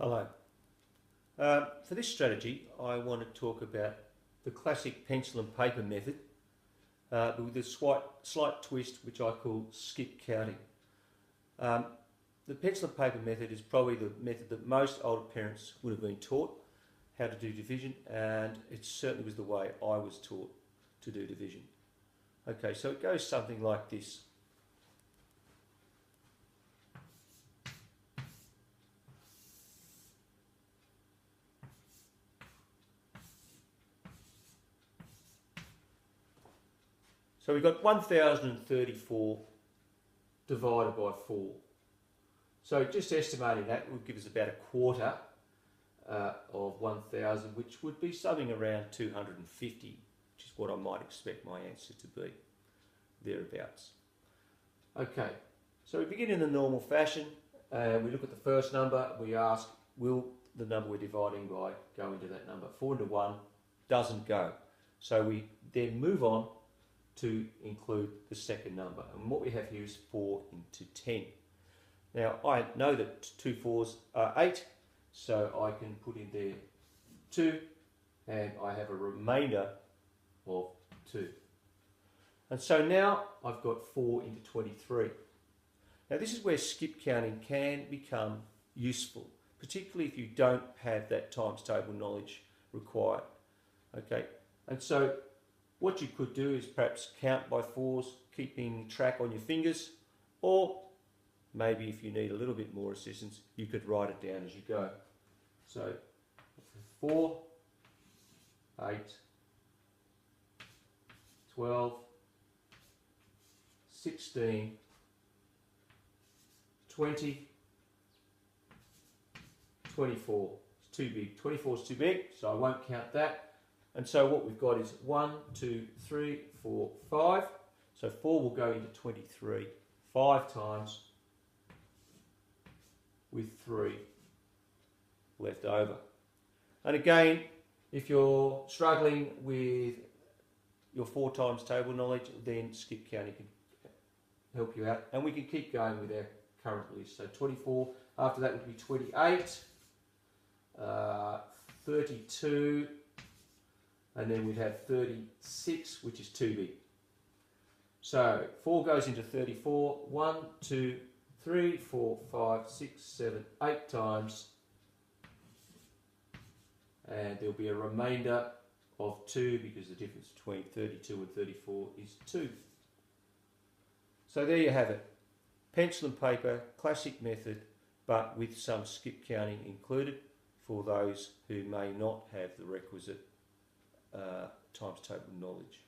Hello. For this strategy, I want to talk about the classic pencil and paper method, but with a slight twist which I call skip counting. The pencil and paper method is probably the method that most older parents would have been taught how to do division, and it certainly was the way I was taught to do division. Okay, so it goes something like this. So we've got 1034 divided by 4. So just estimating that would give us about a quarter of 1000, which would be something around 250, which is what I might expect my answer to be, thereabouts. Okay, so we begin in the normal fashion. We look at the first number, we ask, will the number we're dividing by go into that number? 4 into 1 doesn't go. So we then move on to include the second number. And what we have here is 4 into 10. Now I know that 2 4s are 8, so I can put in there 2, and I have a remainder of 2. And so now I've got 4 into 23. Now this is where skip counting can become useful, particularly if you don't have that times table knowledge required. Okay, and so what you could do is perhaps count by 4s, keeping track on your fingers, or maybe if you need a little bit more assistance, you could write it down as you go. So 4, 8, 12, 16, 20, 24. It's too big. 24 is too big, so I won't count that. And so what we've got is 1, 2, 3, 4, 5. So 4 will go into 23 5 times, with 3 left over. And again, if you're struggling with your 4 times table knowledge, then skip counting can help you out. And we can keep going with our current list. So 24, after that would be 28, 32, and then we'd have 36, which is too big. So 4 goes into 34, 1, 2, 3, 4, 5, 6, 7, 8 times, and there'll be a remainder of 2 because the difference between 32 and 34 is 2. So there you have it. Pencil and paper, classic method, but with some skip counting included for those who may not have the requisite times table knowledge.